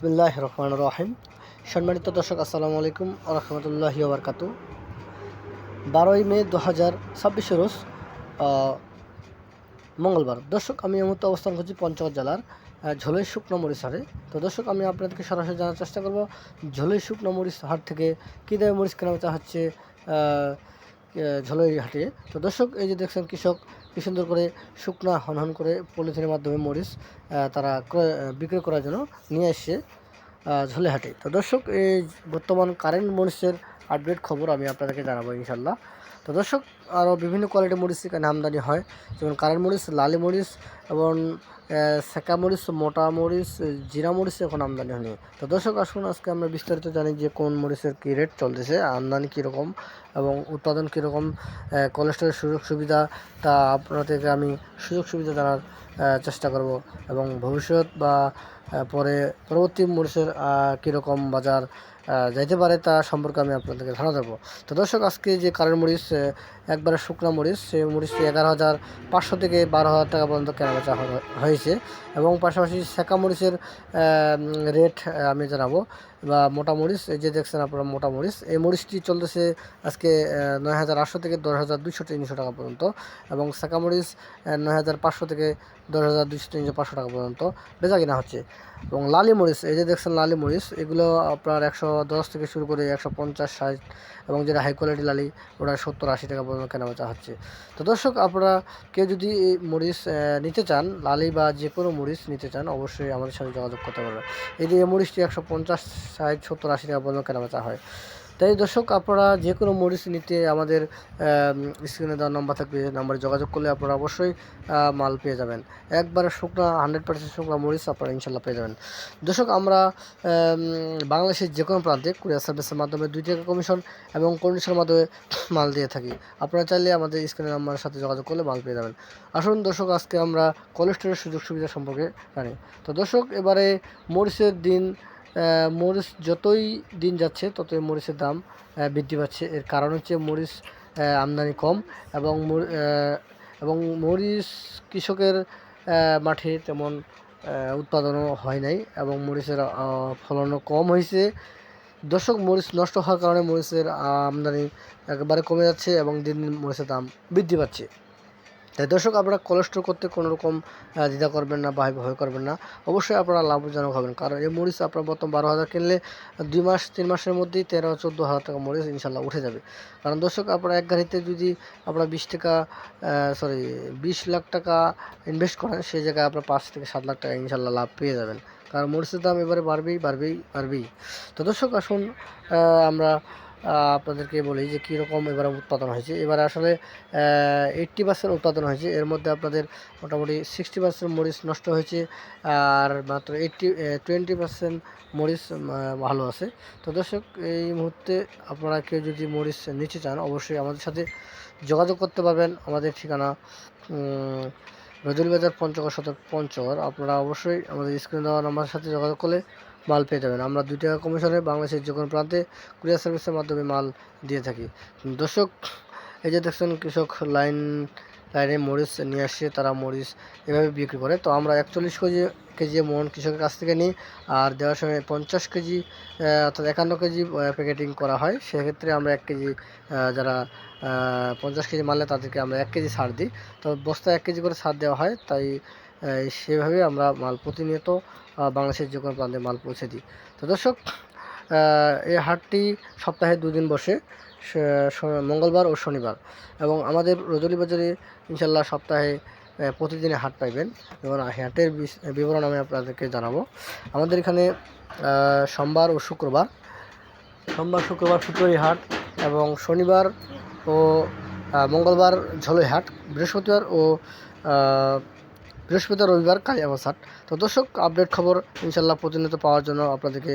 বিসমিল্লাহির রহমানির রহিম। সম্মানিত দর্শক, আসসালামু আলাইকুম ওয়া রাহমাতুল্লাহি ওয়া বারাকাতুহু। 12ই মে 2026 রোজ মঙ্গলবার। দর্শক, আমি এই মুহূর্তে অবস্থান করছি পঞ্চগড় জেলার ঝোলাই শুকনো মরিচ হাটে। তো দর্শক, আমি আপনাদেরকে সরাসরি জানার চেষ্টা করব ঝোলাই শুকনো মরিচ হাট থেকে কী দামে মরিচ কেনাবেচা হচ্ছে ঝোলাই হাটে। তো দর্শক, এই যে দেখছেন কৃষক কি সুন্দর করে শুকনা হনহন করে পলিথিনের মাধ্যমে মরিচ তারা বিক্রয় করার জন্য নিয়ে আসছে ঝোলাই হাটে। তো দর্শক, এই বর্তমান কারেন্ট মরিচের আপডেট খবর আমি আপনাদেরকে জানাবো ইনশাল্লাহ। তো দর্শক, আরও বিভিন্ন কোয়ালিটির মরিচ এখানে আমদানি হয়, যেমন কারেন্ট মরিচ, লালি মরিচ এবং সেকা মরিচ, মোটা মরিচ, জিরা মরিচ এখন আমদানি হয়নি। তো দর্শক, আসুন আজকে আমরা বিস্তারিত জানি যে কোন মরিচের কী রেট চলতেছে, আমদানি কীরকম এবং উৎপাদন কীরকম, কোলেস্ট্রলের সুযোগ সুবিধা, তা আপনাদেরকে আমি সুযোগ সুবিধা জানার চেষ্টা করব এবং ভবিষ্যৎ বা পরবর্তী মরিচের কীরকম বাজার যাইতে পারে তা সম্পর্কে আমি আপনাদেরকে ধারণা দেবো। তো দর্শক, আজকে যে কারেন্ট মরিচ একবারে শুকনা মরিচ, সেই মরিচটি 11,500 থেকে 12,000 টাকা পর্যন্ত কেনাবেচা হয়েছে এবং পাশাপাশি সেকা মরিচের রেট আমি জানাবো, বা মোটা মরিচ, এই যে দেখছেন আপনারা মোটা মরিচ, এই মরিচটি চলতেছে আজকে 9,800 থেকে 10,200-300 টাকা পর্যন্ত এবং সেকা মরিচ 9,500 থেকে 10,200-300-500 টাকা পর্যন্ত বেচা কিনা হচ্ছে। এবং লালি মরিচ, এই যে দেখছেন লালি মরিচ, এগুলো আপনার 110 থেকে শুরু করে 150-60, এবং যেটা হাই কোয়ালিটি লালি ওটা 70-80 টাকা পর্যন্ত কেনাবেচা হচ্ছে। তো দর্শক, আপনারা কেউ যদি এই মরিচ নিতে চান, লালি বা যে কোনো মরিচ নিতে চান, অবশ্যই আমাদের সাথে যোগাযোগ করতে পারবেন। এই যে মরিচটি 150, 60, 70, 80 টাকা পর্যন্ত কেনাবেচা হয়। তাই দর্শক, আপনারা যে কোনো মরিচ নিতে আমাদের স্ক্রিনে দেওয়ার নাম্বার থাকবে, নাম্বারে যোগাযোগ করলে আপনারা অবশ্যই মাল পেয়ে যাবেন। একবারে শুকনা 100% শুকনা মরিচ আপনারা ইনশাল্লাহ পেয়ে যাবেন। দর্শক, আমরা বাংলাদেশের যে কোনো প্রান্তে কুরিয়ার সার্ভিসের মাধ্যমে 2 টাকা কমিশন এবং কন্ডিশনের মাধ্যমে মাল দিয়ে থাকি। আপনারা চাইলে আমাদের স্ক্রিনের নাম্বারের সাথে যোগাযোগ করলে মাল পেয়ে যাবেন। আসুন দর্শক, আজকে আমরা কোলেস্ট্রলের সুযোগ সুবিধা সম্পর্কে জানি। তো দর্শক, এবারে মরিচের দিন, মরিচ যতই দিন যাচ্ছে ততই মরিচের দাম বৃদ্ধি পাচ্ছে। এর কারণ হচ্ছে মরিচ আমদানি কম এবং মরিচ কৃষকের মাঠে তেমন উৎপাদনও হয় নাই এবং মরিচের ফলনও কম হয়েছে। দর্শক, মরিচ নষ্ট হওয়ার কারণে মরিচের আমদানি একেবারে কমে যাচ্ছে এবং দিন দিন মরিচের দাম বৃদ্ধি পাচ্ছে। তাই দর্শক, আপনারা কোলেস্ট্রল করতে কোনো রকম দ্বিধা করবেন না বা ভয় করবেন না, অবশ্যই আপনারা লাভজনক হবেন। কারণ এই মরিচ আপনার বর্তমান 12,000 কিনলে 2 মাস 3 মাসের মধ্যেই 13-14,000 টাকা মরিচ ইনশাল্লাহ উঠে যাবে। কারণ দর্শক, আপনারা এক গাড়িতে যদি আপনারা 20 লাখ টাকা ইনভেস্ট করেন, সেই জায়গায় আপনার 5 থেকে 7 লাখ টাকা ইনশাল্লাহ লাভ পেয়ে যাবেন। কারণ মরিচের দাম এবারে বাড়বেই। তো দর্শক, আসুন আমরা আপনাদেরকে বলি যে কীরকম এবারে উৎপাদন হয়েছে। এবারে আসলে 80% উৎপাদন হয়েছে, এর মধ্যে আপনাদের মোটামুটি 60% মরিচ নষ্ট হয়েছে আর মাত্র 20% মরিচ ভালো আছে। তো দর্শক, এই মুহূর্তে আপনারা কেউ যদি মরিচ নিতে চান, অবশ্যই আমাদের সাথে যোগাযোগ করতে পারবেন। আমাদের ঠিকানা রজনীবাজার, পঞ্চগড় সদর, পঞ্চগড়। আপনারা অবশ্যই আমাদের স্ক্রিনে দেওয়া নাম্বারের সাথে যোগাযোগ করলে মাল পেয়ে যাবেন। আমরা 2 টাকা কমিশনে বাংলাদেশের যে কোনো প্রান্তে কুরিয়ার সার্ভিসের মাধ্যমে মাল দিয়ে থাকি। দর্শক, এই যে দেখছেন কৃষক লাইনে মরিচ নিয়ে আসছে, তারা মরিচ এভাবে বিক্রি করে। তো আমরা 41 কেজি মন কৃষকের কাছ থেকে নিই, আর দেওয়ার সময় 50 কেজি অর্থাৎ 51 কেজি প্যাকেটিং করা হয়। সেক্ষেত্রে আমরা 1 কেজি যারা 50 কেজি মারলে তাদেরকে আমরা 1 কেজি ছাড় দিই। তো বস্তায় 1 কেজি করে ছাড় দেওয়া হয়। তাই সেভাবে আমরা মাল প্রতিনিয়ত বাংলাদেশের যে কোনো প্রান্তে মাল পৌঁছে দিই। তো দর্শক, এই হাটটি সপ্তাহে 2 দিন বসে, মঙ্গলবার ও শনিবার, এবং আমাদের রজনী বাজারে ইনশাল্লাহ সপ্তাহে প্রতিদিনে হাট পাইবেন এবং হাটের বিবরণ আমি আপনাদেরকে জানাবো। আমাদের এখানে সোমবার শুক্রবার ফুটুরি হাট এবং শনিবার ও মঙ্গলবার ঝোলাই হাট, বৃহস্পতিবার রবিবার কালিয়াগঞ্জ হাট। তো দর্শক, আপডেট খবর ইনশাল্লাহ প্রতিনিয়ত পাওয়ার জন্য আপনাদেরকে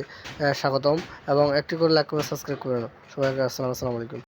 স্বাগতম এবং একটি করে লাইক করে সাবস্ক্রাইব করে নেন। সবাইকে আসসালামু আলাইকুম।